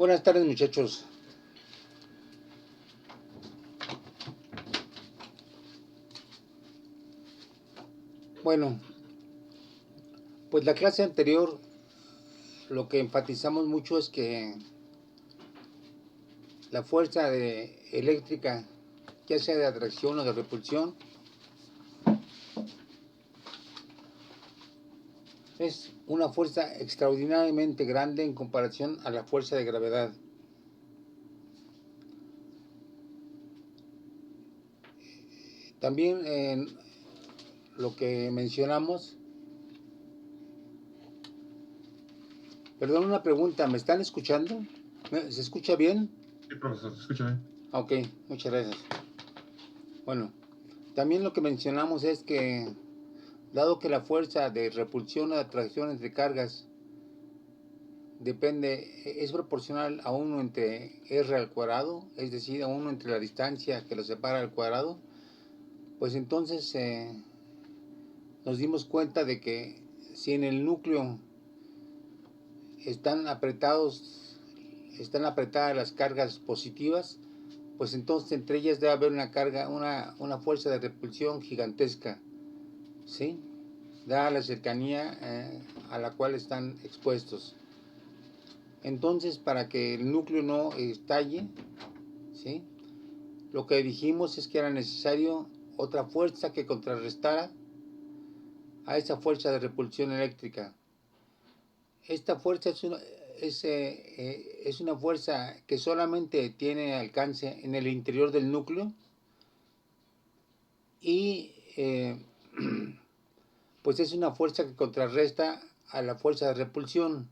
Buenas tardes, muchachos. Bueno, pues la clase anterior lo que enfatizamos mucho es que la fuerza eléctrica, ya sea de atracción o de repulsión, es una fuerza extraordinariamente grande en comparación a la fuerza de gravedad. También lo que mencionamos, perdón, una pregunta, ¿me están escuchando? ¿Se escucha bien? Sí, profesor, se escucha bien. Ok, muchas gracias. Bueno, también lo que mencionamos es que, dado que la fuerza de repulsión o de atracción entre cargas es proporcional a 1 entre r al cuadrado, es decir, a 1 entre la distancia que lo separa al cuadrado, pues entonces nos dimos cuenta de que si en el núcleo están apretadas las cargas positivas, pues entonces entre ellas debe haber una fuerza de repulsión gigantesca, ¿sí? Dada la cercanía a la cual están expuestos. Entonces, para que el núcleo no estalle, ¿sí?, lo que dijimos es que era necesario otra fuerza que contrarrestara a esa fuerza de repulsión eléctrica. Esta fuerza es una fuerza que solamente tiene alcance en el interior del núcleo y pues es una fuerza que contrarresta a la fuerza de repulsión.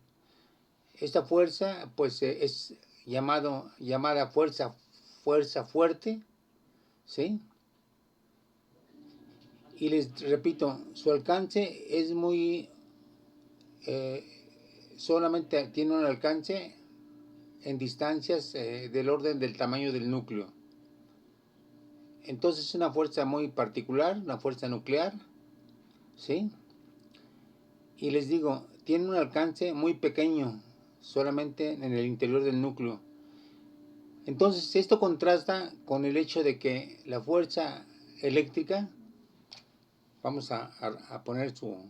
Esta fuerza pues es llamada fuerza fuerte, ¿sí? Y les repito, su alcance es solamente tiene un alcance en distancias del orden del tamaño del núcleo. Entonces es una fuerza muy particular, una fuerza nuclear, ¿sí? Y les digo, tiene un alcance muy pequeño, solamente en el interior del núcleo. Entonces esto contrasta con el hecho de que la fuerza eléctrica, vamos a poner su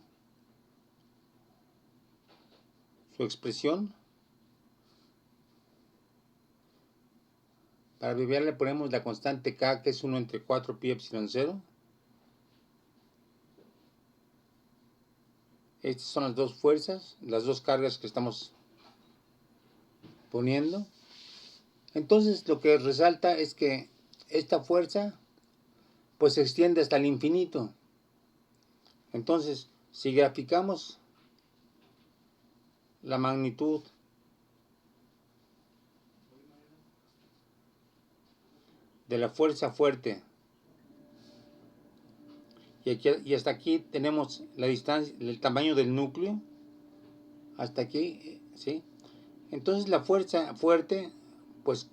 expresión. Para abreviar le ponemos la constante K, que es 1 entre 4 pi epsilon 0. Estas son las dos fuerzas, las dos cargas que estamos poniendo. Entonces lo que resalta es que esta fuerza pues se extiende hasta el infinito. Entonces, si graficamos la magnitud de la fuerza fuerte, y hasta aquí tenemos la distancia, el tamaño del núcleo, hasta aquí, ¿sí? Entonces la fuerza fuerte pues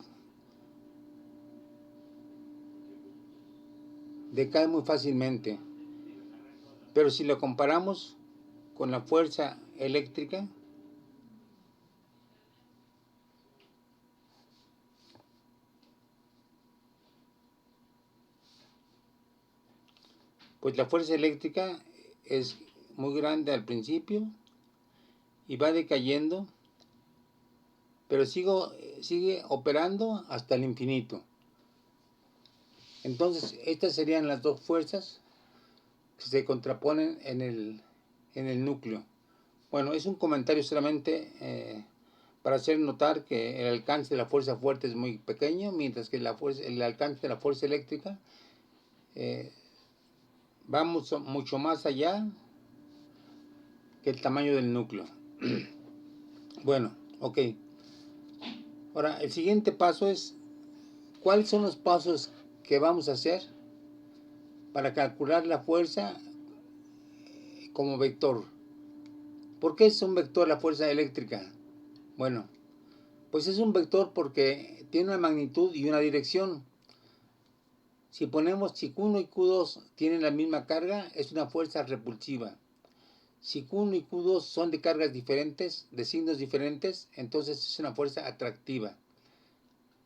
decae muy fácilmente. Pero si lo comparamos con la fuerza eléctrica, pues la fuerza eléctrica es muy grande al principio y va decayendo, pero sigue operando hasta el infinito. Entonces, estas serían las dos fuerzas que se contraponen en el núcleo. Bueno, es un comentario solamente para hacer notar que el alcance de la fuerza fuerte es muy pequeño, mientras que el alcance de la fuerza eléctrica va mucho más allá que el tamaño del núcleo. Bueno, ok. Ahora, el siguiente paso es, ¿cuáles son los pasos que vamos a hacer para calcular la fuerza como vector? ¿Por qué es un vector la fuerza eléctrica? Bueno, pues es un vector porque tiene una magnitud y una dirección. Si Q1 y Q2 tienen la misma carga, es una fuerza repulsiva. Si Q1 y Q2 son de cargas diferentes, de signos diferentes, entonces es una fuerza atractiva.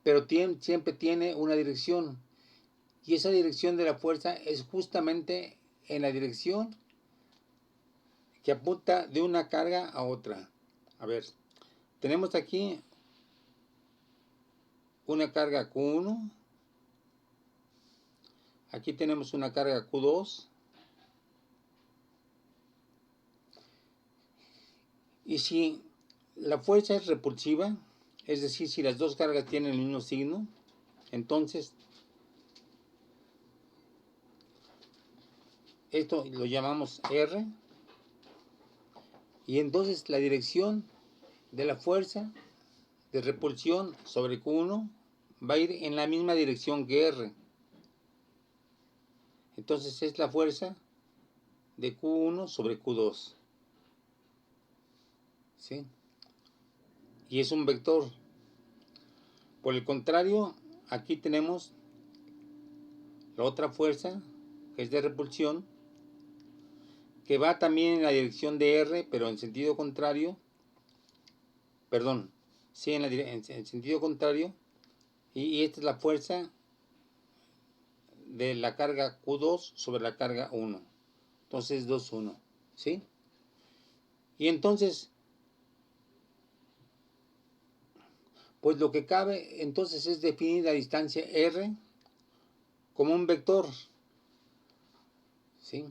Pero siempre tiene una dirección. Y esa dirección de la fuerza es justamente en la dirección que apunta de una carga a otra. A ver, tenemos aquí una carga Q1. Aquí tenemos una carga Q2. Y si la fuerza es repulsiva, es decir, si las dos cargas tienen el mismo signo, entonces esto lo llamamos R. Y entonces la dirección de la fuerza de repulsión sobre Q1 va a ir en la misma dirección que R. Entonces es la fuerza de Q1 sobre Q2. ¿Sí? Y es un vector. Por el contrario, aquí tenemos la otra fuerza, que es de repulsión, que va también en la dirección de R, pero en sentido contrario. Perdón, sí, en sentido contrario. Y esta es la fuerza de la carga Q2 sobre la carga 1. Entonces 2, 1. ¿Sí? Y entonces, pues lo que cabe entonces es definir la distancia R como un vector. ¿Sí?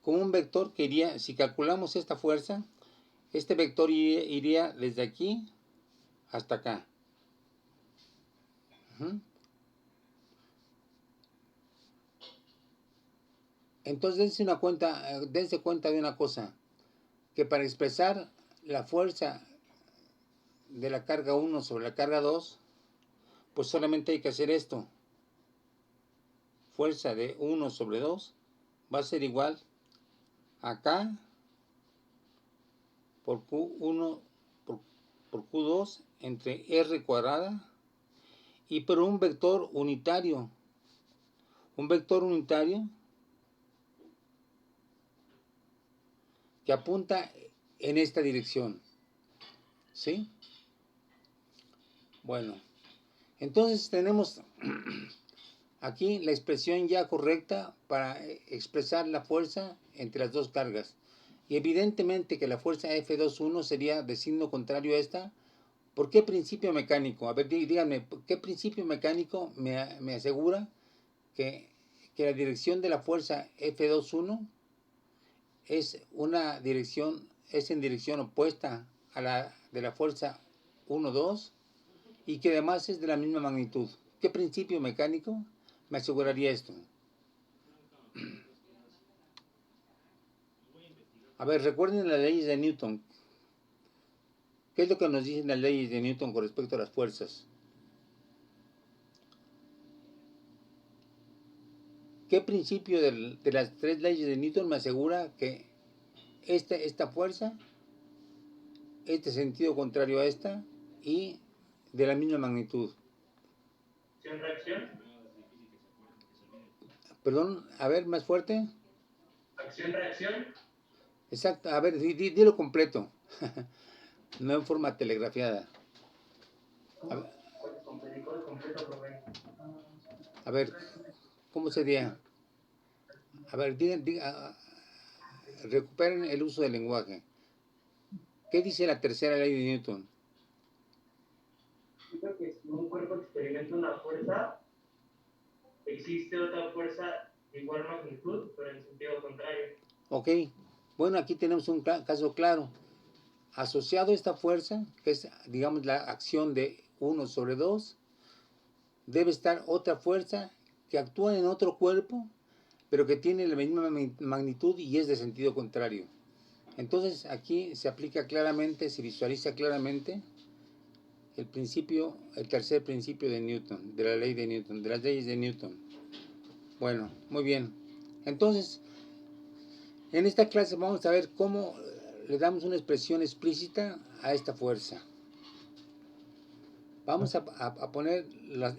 Como un vector que iría, si calculamos esta fuerza, este vector iría desde aquí hasta acá. Entonces dense cuenta de una cosa, que para expresar la fuerza de la carga 1 sobre la carga 2, pues solamente hay que hacer esto. Fuerza de 1 sobre 2 va a ser igual a K por Q1 por Q2 entre R cuadrada, y por un vector unitario. Un vector unitario que apunta en esta dirección. ¿Sí? Bueno, entonces tenemos aquí la expresión ya correcta para expresar la fuerza entre las dos cargas. Y evidentemente que la fuerza F21 sería de signo contrario a esta. ¿Por qué principio mecánico? A ver, díganme, ¿qué principio mecánico me asegura que la dirección de la fuerza F21 es en dirección opuesta a la de la fuerza 1-2 y que además es de la misma magnitud? ¿Qué principio mecánico me aseguraría esto? A ver, recuerden las leyes de Newton. ¿Qué es lo que nos dicen las leyes de Newton con respecto a las fuerzas? ¿Qué principio de las tres leyes de Newton me asegura que esta fuerza, este sentido contrario a esta y de la misma magnitud? ¿Acción-reacción? Perdón, a ver, más fuerte. ¿Acción-reacción? Exacto, a ver, dilo completo. No en forma telegrafiada. A ver, ¿cómo sería? A ver, recuperen el uso del lenguaje. ¿Qué dice la tercera ley de Newton? Digo que si un cuerpo experimenta una fuerza, existe otra fuerza de igual magnitud, pero en sentido contrario. Ok, bueno, aquí tenemos un caso claro. Asociado a esta fuerza, que es, digamos, la acción de 1 sobre 2, debe estar otra fuerza que actúa en otro cuerpo, pero que tiene la misma magnitud y es de sentido contrario. Entonces aquí se aplica claramente, se visualiza claramente el tercer principio de Newton, de la ley de Newton, de las leyes de Newton. Bueno, muy bien. Entonces, en esta clase vamos a ver cómo le damos una expresión explícita a esta fuerza. Vamos a poner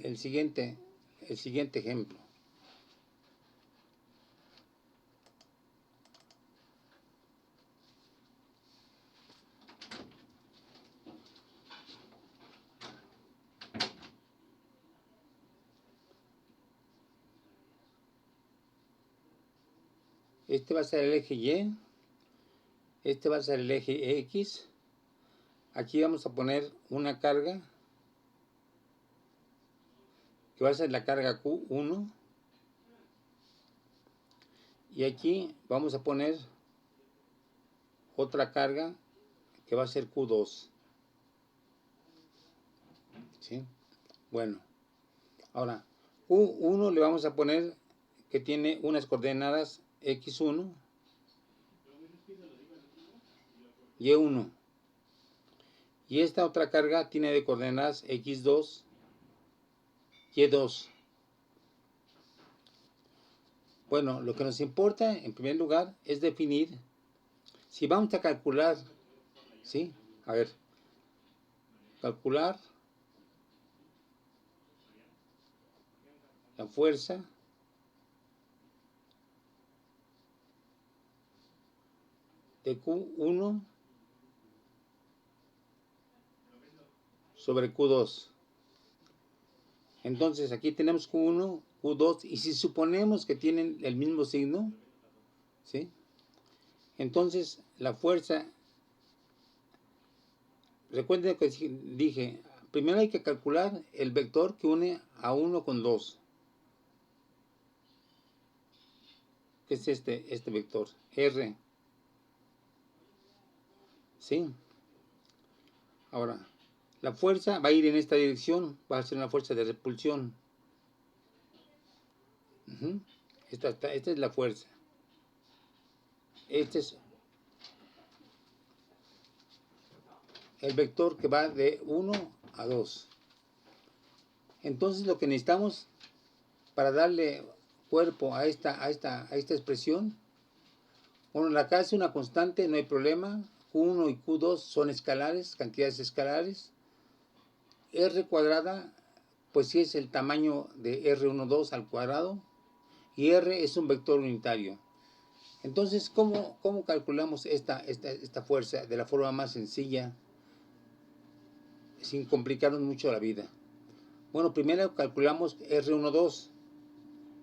el siguiente ejemplo. Este va a ser el eje Y. Este va a ser el eje X. Aquí vamos a poner una carga que va a ser la carga Q1. Y aquí vamos a poner otra carga que va a ser Q2. ¿Sí? Bueno, ahora Q1 le vamos a poner que tiene unas coordenadas X1, Y1. Y esta otra carga tiene de coordenadas X2, Y2. Bueno, lo que nos importa en primer lugar es definir si vamos a calcular, ¿sí? A ver, calcular la fuerza de Q1 sobre Q2. Entonces aquí tenemos Q1, Q2, y si suponemos que tienen el mismo signo, ¿sí? Entonces la fuerza, recuerden que dije, primero hay que calcular el vector que une a 1 con 2, que es este vector, R. ¿Sí? Ahora, la fuerza va a ir en esta dirección, va a ser una fuerza de repulsión. Esta es la fuerza. Este es el vector que va de 1 a 2. Entonces lo que necesitamos para darle cuerpo a esta expresión, bueno, la K es una constante, no hay problema. Q1 y Q2 son escalares, cantidades escalares. R cuadrada, pues sí es el tamaño de R12 al cuadrado. Y R es un vector unitario. Entonces, ¿cómo calculamos esta fuerza de la forma más sencilla, sin complicarnos mucho la vida? Bueno, primero calculamos R12.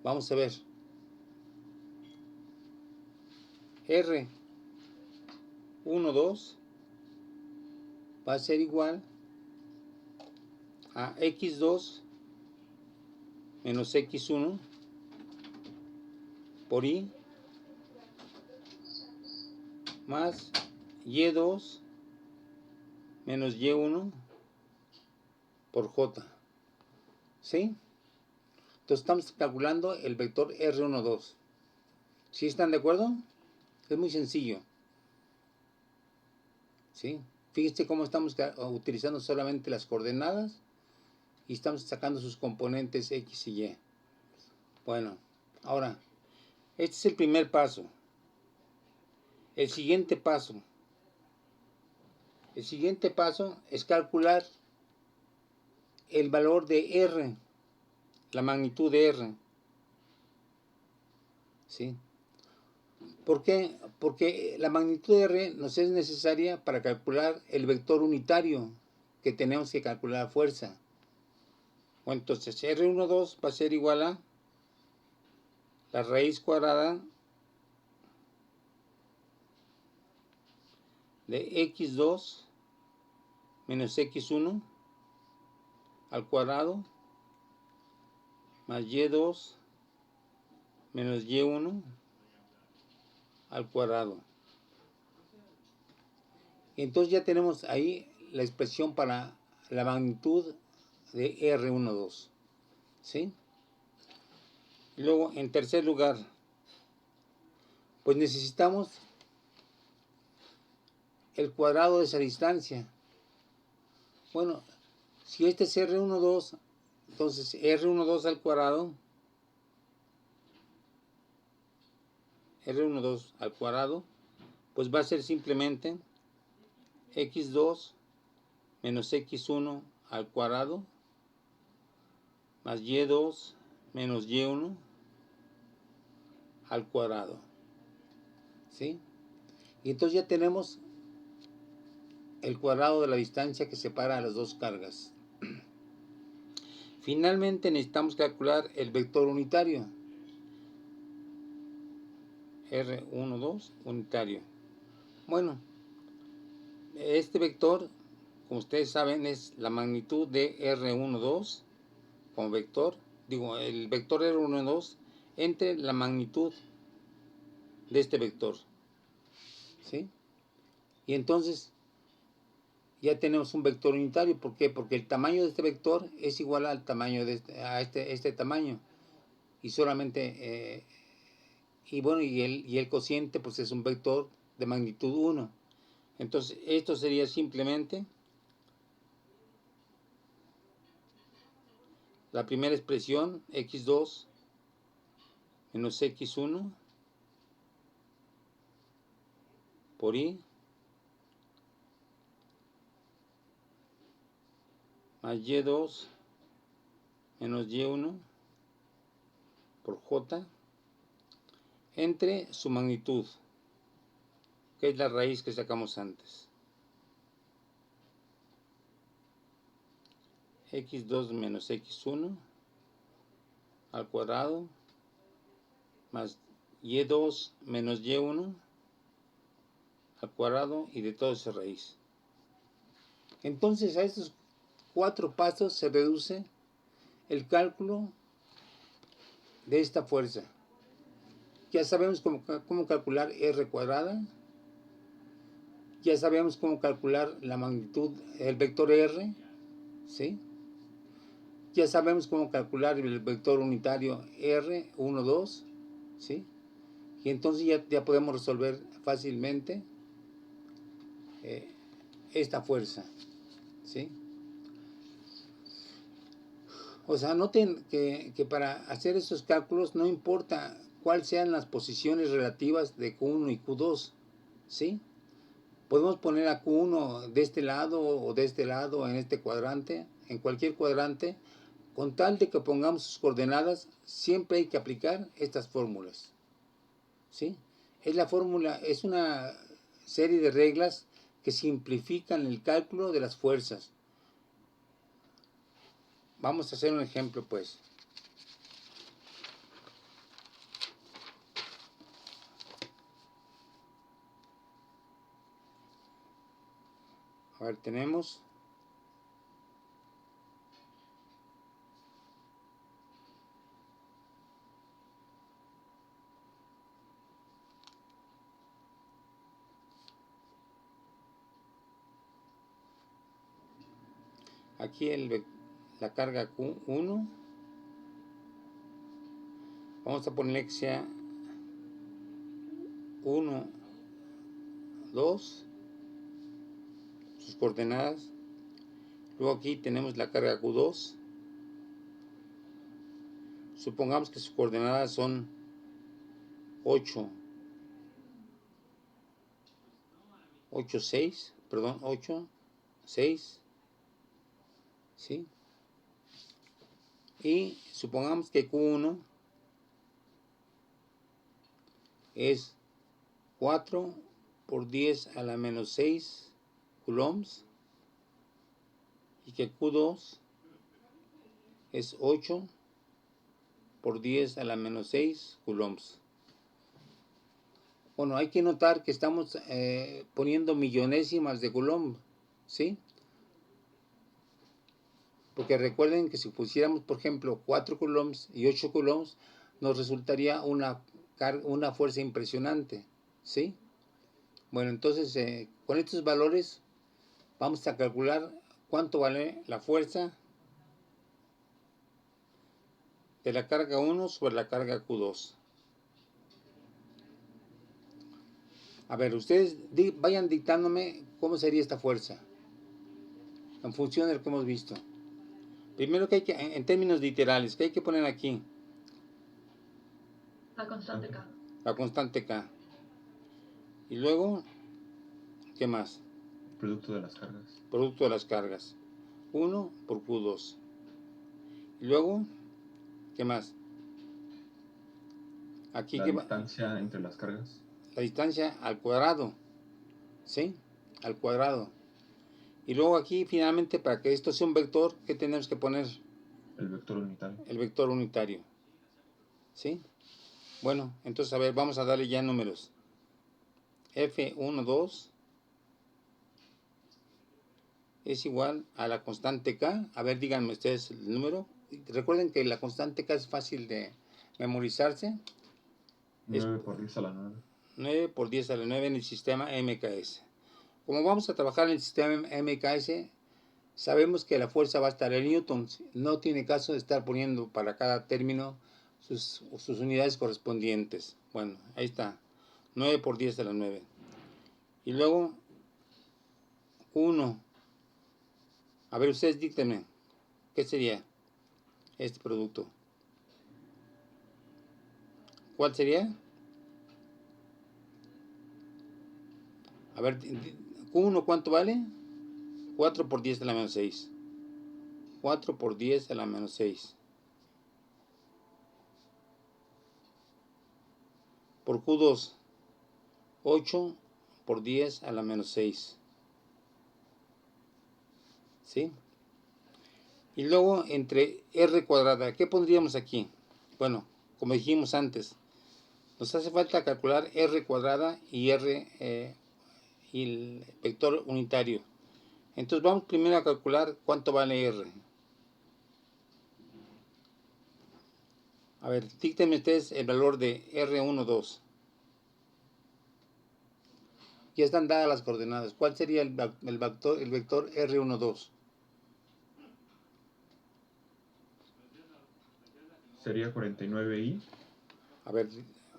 Vamos a ver. R12 va a ser igual a X2 menos X1 por Y más Y2 menos Y1 por J. ¿Sí? Entonces estamos calculando el vector R12. ¿Sí están de acuerdo? Es muy sencillo. ¿Sí? Fíjense cómo estamos utilizando solamente las coordenadas y estamos sacando sus componentes X y Y. Bueno, ahora, este es el primer paso. El siguiente paso es calcular el valor de R, la magnitud de R. ¿Sí? ¿Por qué? Porque la magnitud de R nos es necesaria para calcular el vector unitario que tenemos que calcular a fuerza. Bueno, entonces R12 va a ser igual a la raíz cuadrada de X2 menos X1 al cuadrado más Y2 menos Y1 al cuadrado. Entonces ya tenemos ahí la expresión para la magnitud de R12. ¿Sí? Luego, en tercer lugar, pues necesitamos el cuadrado de esa distancia. Bueno, si este es R12, entonces R12 al cuadrado, pues va a ser simplemente X2 menos X1 al cuadrado más Y2 menos Y1 al cuadrado. ¿Sí? Y entonces ya tenemos el cuadrado de la distancia que separa a las dos cargas. Finalmente necesitamos calcular el vector unitario. R12 unitario. Bueno, este vector, como ustedes saben, es la magnitud de R12 como vector, digo, el vector R12 entre la magnitud de este vector, ¿sí? Y entonces ya tenemos un vector unitario. ¿Por qué? Porque el tamaño de este vector es igual al tamaño de este tamaño, y solamente y bueno, y el cociente pues es un vector de magnitud 1. Entonces esto sería simplemente la primera expresión, x2 menos x1 por y más y2 menos y1 por j entre su magnitud, que es la raíz que sacamos antes. x2 menos x1 al cuadrado más y2 menos y1 al cuadrado y de toda esa raíz. Entonces a estos 4 pasos se reduce el cálculo de esta fuerza. Ya sabemos cómo calcular r cuadrada, ya sabemos cómo calcular la magnitud, el vector r, ¿sí? Ya sabemos cómo calcular el vector unitario R12, ¿sí? Y entonces ya podemos resolver fácilmente esta fuerza, ¿sí? O sea, noten que para hacer estos cálculos no importa cuáles sean las posiciones relativas de Q1 y Q2, ¿sí? Podemos poner a Q1 de este lado o de este lado en este cuadrante, en cualquier cuadrante. Con tal de que pongamos sus coordenadas, siempre hay que aplicar estas fórmulas, ¿sí? Es una serie de reglas que simplifican el cálculo de las fuerzas. Vamos a hacer un ejemplo, pues. A ver, tenemos aquí la carga Q1. Vamos a ponerle que sea 1, 2, sus coordenadas. Luego aquí tenemos la carga Q2. Supongamos que sus coordenadas son 8, 6, ¿sí? Y supongamos que Q1 es 4 por 10 a la menos 6 coulombs y que Q2 es 8 por 10 a la menos 6 coulombs. Bueno, hay que notar que estamos poniendo millonésimas de coulomb, ¿sí? Porque recuerden que si pusiéramos, por ejemplo, 4 coulombs y 8 coulombs, nos resultaría una fuerza impresionante, ¿sí? Bueno, entonces con estos valores vamos a calcular cuánto vale la fuerza de la carga 1 sobre la carga Q2. A ver, ustedes vayan dictándome cómo sería esta fuerza en función de lo que hemos visto. Primero que hay que, en términos literales, ¿qué hay que poner aquí? La constante K. La constante K. Y luego, ¿qué más? Producto de las cargas. Producto de las cargas. 1 por Q2. Y luego, ¿qué más? Aquí La distancia entre las cargas. La distancia al cuadrado, ¿sí? Al cuadrado. Y luego aquí, finalmente, para que esto sea un vector, ¿qué tenemos que poner? El vector unitario. El vector unitario, ¿sí? Bueno, entonces a ver, vamos a darle ya números. F12 es igual a la constante K. A ver, díganme ustedes el número. Recuerden que la constante K es fácil de memorizarse. 9 por 10 a la 9. 9 por 10 a la 9 en el sistema MKS. Como vamos a trabajar en el sistema MKS, sabemos que la fuerza va a estar en newtons. No tiene caso de estar poniendo para cada término sus unidades correspondientes. Bueno, ahí está. 9 por 10 a la 9. Y luego 1. A ver, ustedes díctenme. ¿Qué sería este producto? ¿Cuál sería? A ver, Q1, ¿cuánto vale? 4 por 10 a la menos 6. 4 por 10 a la menos 6. Por Q2, 8 por 10 a la menos 6. ¿Sí? Y luego entre R cuadrada, ¿qué pondríamos aquí? Bueno, como dijimos antes, nos hace falta calcular R cuadrada y y el vector unitario. Entonces vamos primero a calcular cuánto vale R. A ver, díctenme ustedes el valor de R12. Ya están dadas las coordenadas. ¿Cuál sería el vector R12? Sería 49i. A ver,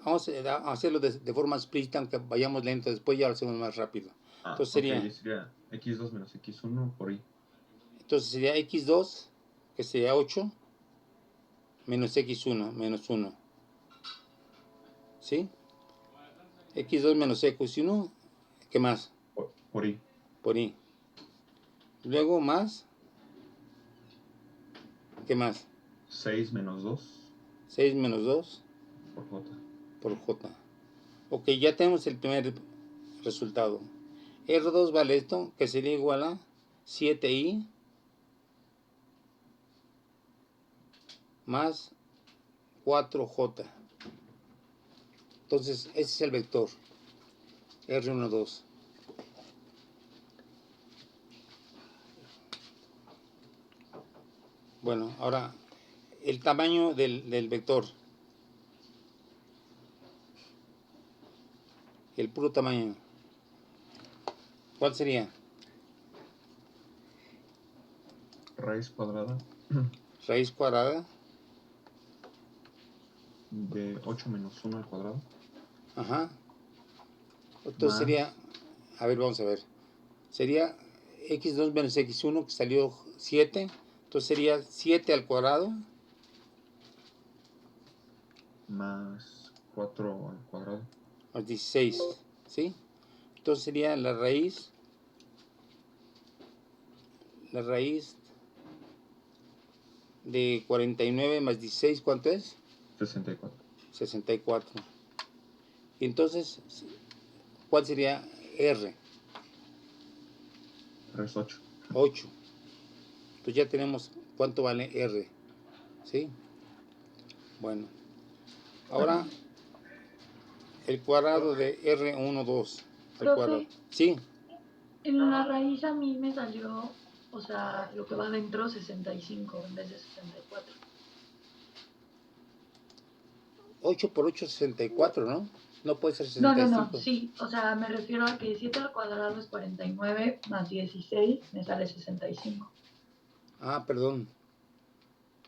vamos a hacerlo de forma explícita, aunque vayamos lento. Después ya lo hacemos más rápido. Entonces Ok, sería x2 menos x1 por i. Entonces sería x2, que sería 8, menos x1, menos 1. ¿Sí? x2 menos x1, ¿qué más? Por i. Por i. Luego más, ¿qué más? 6 menos 2 6 menos 2 por j. por j. Ok, ya tenemos el primer resultado. R2 vale esto, que sería igual a 7i más 4j. Entonces, ese es el vector R12. Bueno, ahora el tamaño del vector. El puro tamaño. ¿Cuál sería? Raíz cuadrada Raíz cuadrada. de 8 menos 1 al cuadrado. Ajá. Entonces Más sería, a ver, vamos a ver. Sería x2 menos x1, que salió 7. Entonces sería 7 al cuadrado. más 4 al cuadrado. Más 16. ¿Sí? Entonces sería la raíz de 49 más 16, ¿cuánto es? 64. 64. Y entonces, ¿cuál sería R? R es 8. 8. Entonces ya tenemos cuánto vale R. ¿Sí? Bueno. Ahora, el cuadrado de R12 al cuadrado. Profe, Sí, en la raíz a mí me salió, o sea, lo que va adentro 65 en vez de 64. 8 por 8 es 64, ¿no? No puede ser No, 65. sí, o sea, me refiero a que 7 al cuadrado es 49 más 16 me sale 65. Ah, perdón.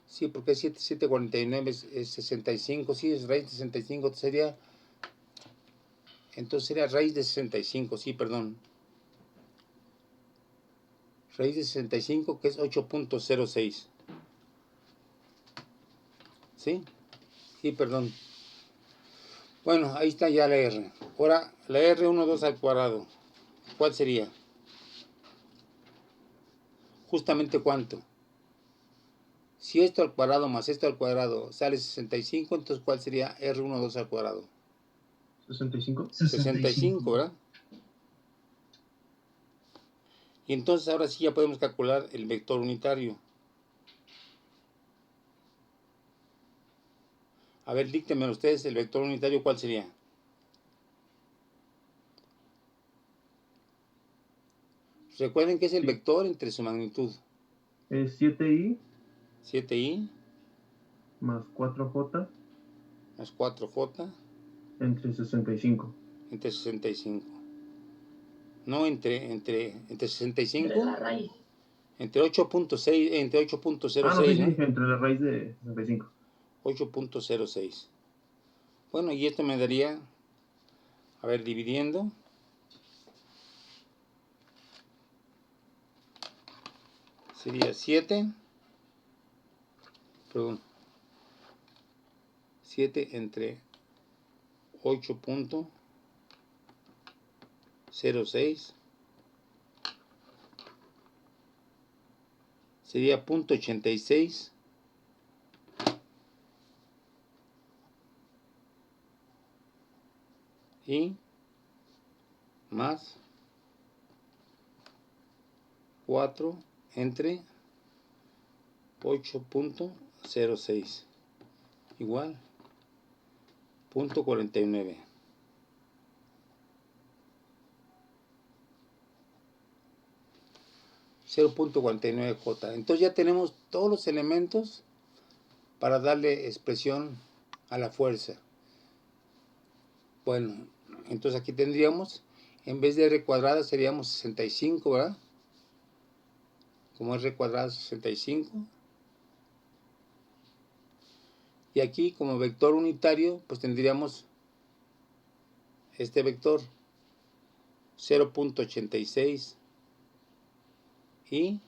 Sí, porque 7, 49 es 65. Sí, es raíz de 65. Entonces sería raíz de 65. Sí, perdón. Raíz de 65, que es 8.06. ¿Sí? Sí, perdón. Bueno, ahí está ya la R. Ahora, la R12 al cuadrado. ¿Cuál sería? Justamente cuánto. Si esto al cuadrado más esto al cuadrado sale 65, entonces ¿cuál sería R12 al cuadrado? 65. 65, ¿verdad? Y entonces ahora sí ya podemos calcular el vector unitario. A ver, díctenmelo ustedes, el vector unitario, ¿cuál sería? Recuerden que es el Sí. vector entre su magnitud. Es 7i 7i más 4j más 4j entre 65. entre 65. No entre Entre 65, la raíz. entre 8.6, entre Ah, no, 8.06, sí, ¿no? entre la raíz de 65. 8.06. Bueno, y esto me daría, a ver, dividiendo, sería 7, perdón, 7 entre 8.06 sería 0.86 y más 4 entre 8.06 igual 0.49. J. Entonces ya tenemos todos los elementos para darle expresión a la fuerza. Bueno, entonces aquí tendríamos, en vez de r cuadrada seríamos 65, ¿verdad? Como r cuadrada 65. Y aquí como vector unitario, pues tendríamos este vector 0.86 y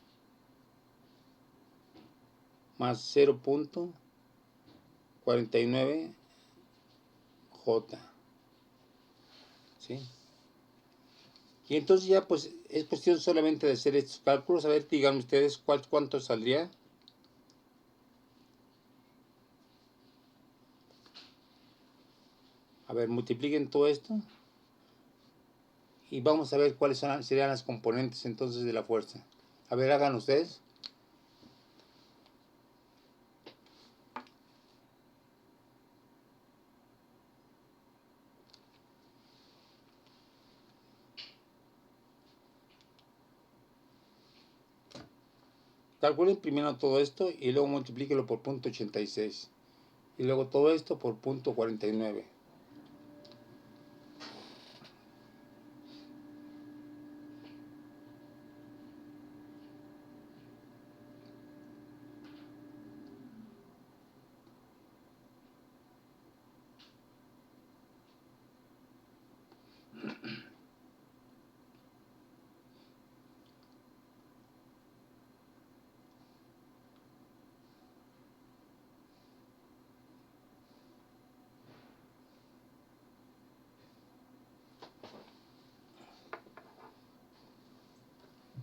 más 0.49 J. ¿Sí? Y entonces ya pues es cuestión solamente de hacer estos cálculos. A ver, digan ustedes cuánto saldría. A ver, multipliquen todo esto. Y vamos a ver cuáles serían las componentes entonces de la fuerza. A ver, hagan ustedes. Calculen primero todo esto y luego multiplíquelo por 0.86. Y luego todo esto por 0.49.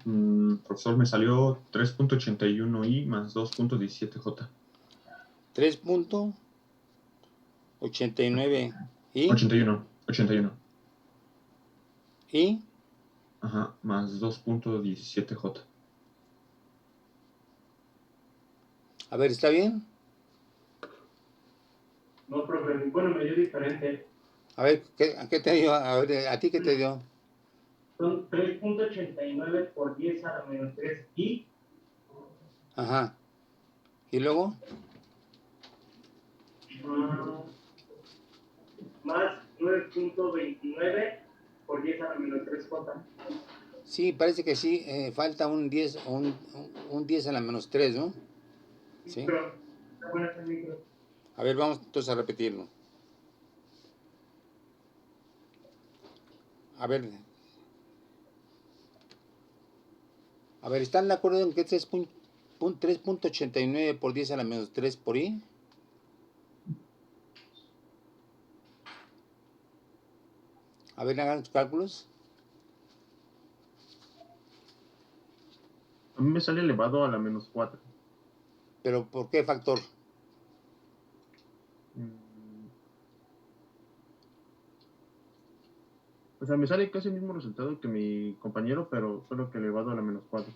Profesor, me salió 3.81i más 2.17j. 3.89 y 81. y Ajá, más 2.17j. a ver, ¿está bien? No, profe, bueno, me dio diferente. A ver, ¿qué te dio? A ver, ¿a ti qué te dio? Son 3.89 por 10 a la menos 3 y Ajá. ¿Y luego? más 9.29 por 10 a la menos 3 J. Sí, parece que sí. Falta un 10, un 10 a la menos 3, ¿no? Sí. Pero está buena esta micro. A ver, vamos entonces a repetirlo. A ver. A ver, ¿están de acuerdo en que 3.89 por 10 a la menos 3 por i? A ver, hagan los cálculos. A mí me sale elevado a la menos 4. ¿Pero por qué factor? O sea, me sale casi el mismo resultado que mi compañero, pero solo que elevado a la menos 4.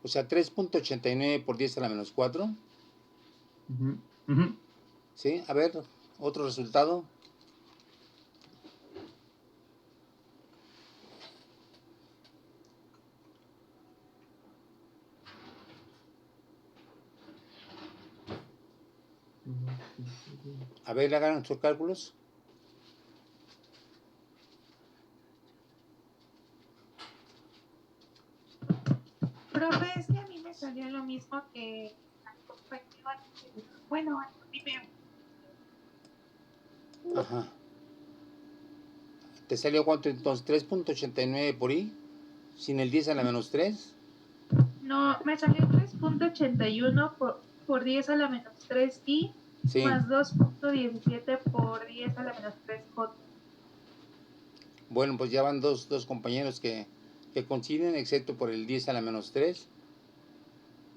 O sea, 3.89 por 10 a la menos 4. Ujú, ujú. ¿Sí? A ver, otro resultado. A ver, hagan sus cálculos. Profe, es que a mí me salió lo mismo que a mi compañero. Bueno, dime. Ajá. ¿Te salió cuánto entonces? 3.89 por i, sin el 10 a la menos 3. No, me salió 3.81 por 10 a la menos 3 y Sí. más 2.17 por 10 a la menos 3 j. Bueno, pues ya van dos compañeros que coinciden, excepto por el 10 a la menos 3.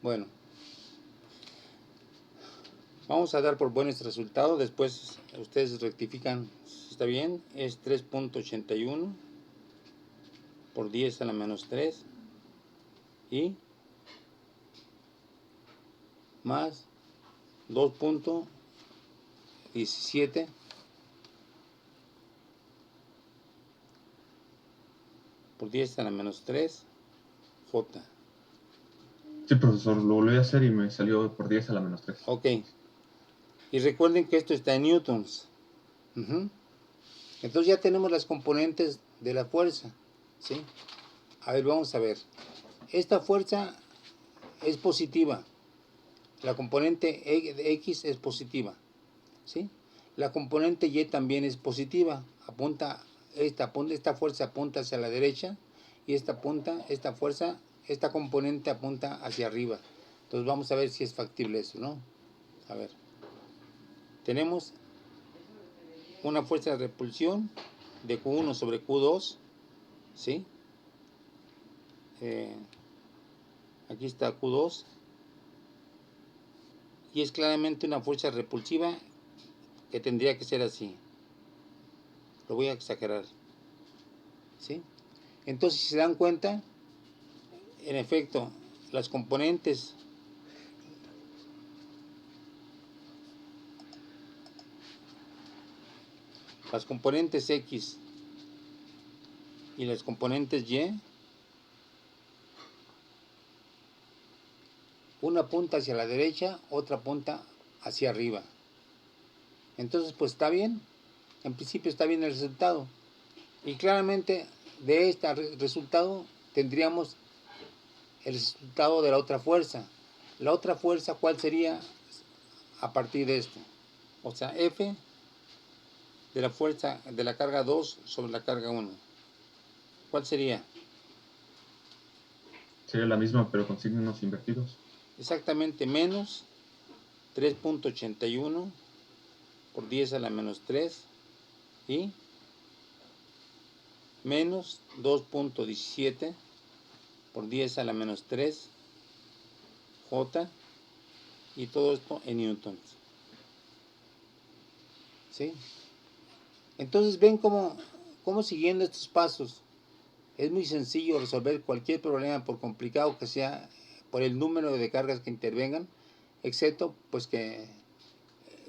Bueno, vamos a dar por buen este resultado. Después ustedes rectifican si está bien. Es 3.81 por 10 a la menos 3 y más 2.17 por 10 a la menos 3 j. Sí, profesor, lo volví a hacer y me salió por 10 a la menos 3. Ok. Y recuerden que esto está en newtons. Entonces ya tenemos las componentes de la fuerza, ¿sí? A ver, vamos a ver. Esta fuerza es positiva. La componente X es positiva, ¿sí? La componente Y también es positiva. Esta fuerza apunta hacia la derecha y esta componente apunta hacia arriba. Entonces vamos a ver si es factible eso, ¿no? A ver. Tenemos una fuerza de repulsión de Q1 sobre Q2, ¿sí? Aquí está Q2 y es claramente una fuerza repulsiva que tendría que ser así. Lo voy a exagerar, ¿sí? Entonces, si se dan cuenta, en efecto, las componentes X y las componentes Y, una apunta hacia la derecha, otra apunta hacia arriba. Entonces, pues está bien. En principio está bien el resultado. Y claramente de este resultado tendríamos el resultado de la otra fuerza. La otra fuerza, ¿cuál sería a partir de esto? O sea, F de la fuerza de la carga 2 sobre la carga 1. ¿Cuál sería? Sería la misma, pero con signos invertidos. Exactamente menos 3.81 por 10 a la menos 3 y menos 2.17 por 10 a la menos 3 J, y todo esto en newtons. ¿Sí? Entonces ven cómo siguiendo estos pasos es muy sencillo resolver cualquier problema, por complicado que sea, por el número de cargas que intervengan, excepto pues que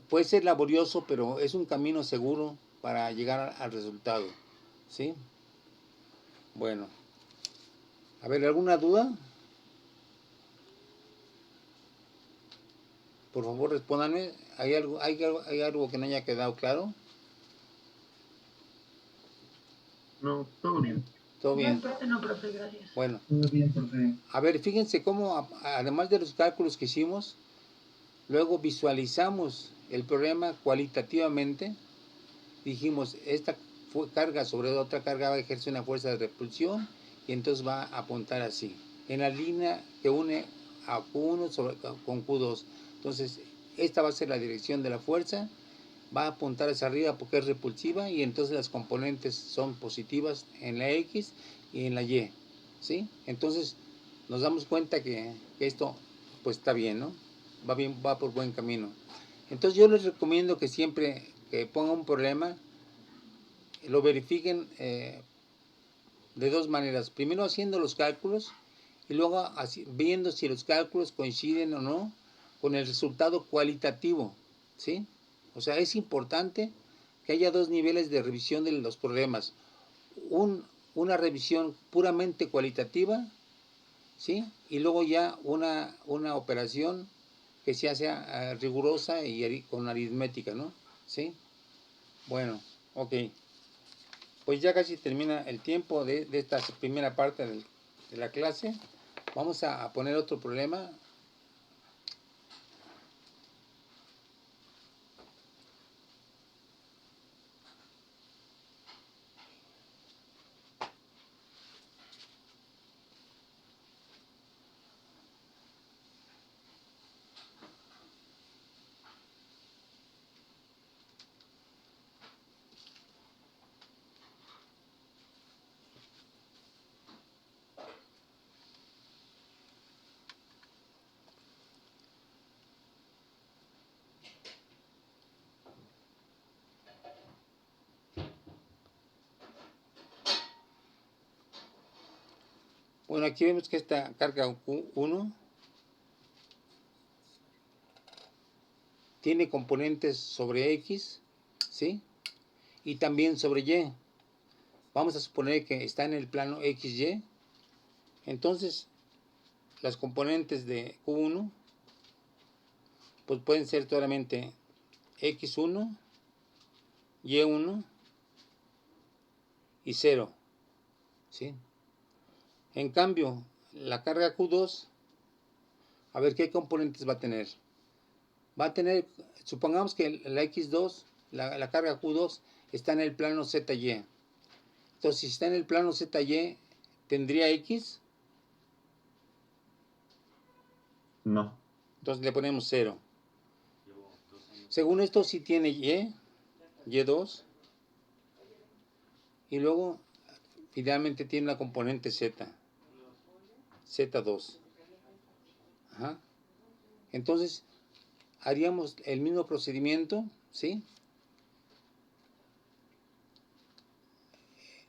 puede ser laborioso, pero es un camino seguro para llegar al resultado. ¿Sí? Bueno, a ver, ¿alguna duda? Por favor, respóndanme. ¿Hay algo que no haya quedado claro? No, todo bien. ¿Todo bien? No, profe, gracias. Bueno, Todo bien, profe. a ver, fíjense cómo, además de los cálculos que hicimos, luego visualizamos el problema cualitativamente. Dijimos, esta carga sobre otra carga va a ejercer una fuerza de repulsión y entonces va a apuntar así, en la línea que une a Q1 con Q2. Entonces, esta va a ser la dirección de la fuerza, va a apuntar hacia arriba porque es repulsiva y entonces las componentes son positivas en la X y en la Y, ¿sí? Entonces, nos damos cuenta que esto pues está bien, ¿no? Va bien, va por buen camino. Entonces yo les recomiendo que siempre que pongan un problema, lo verifiquen de dos maneras. Primero haciendo los cálculos y luego viendo si los cálculos coinciden o no con el resultado cualitativo, ¿sí? O sea, es importante que haya dos niveles de revisión de los problemas. Una revisión puramente cualitativa, ¿sí? Y luego ya una operación que sea rigurosa y con aritmética, ¿no? ¿Sí? Bueno, ok. Pues ya casi termina el tiempo de esta primera parte de la clase. Vamos a poner otro problema. Bueno, aquí vemos que esta carga Q1 tiene componentes sobre X, ¿sí? Y también sobre Y. Vamos a suponer que está en el plano XY. Entonces, las componentes de Q1 pues pueden ser claramente X1, Y1 y 0, ¿sí? En cambio, la carga Q2, a ver qué componentes va a tener. Va a tener, supongamos que la X2, la carga Q2 está en el plano ZY. Entonces, si está en el plano ZY, ¿tendría X? No. Entonces le ponemos 0. Según esto, sí tiene Y2. Y luego, finalmente tiene una componente Z. Z2. Ajá. Entonces, haríamos el mismo procedimiento, ¿sí?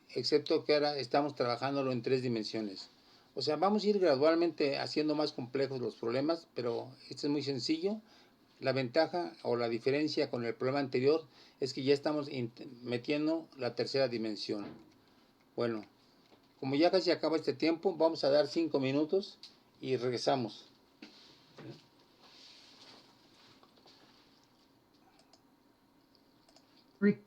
Excepto que ahora estamos trabajándolo en 3 dimensiones. O sea, vamos a ir gradualmente haciendo más complejos los problemas, pero este es muy sencillo. La ventaja o la diferencia con el problema anterior es que ya estamos metiendo la tercera dimensión. Bueno, como ya casi acaba este tiempo, vamos a dar 5 minutos y regresamos. Rick.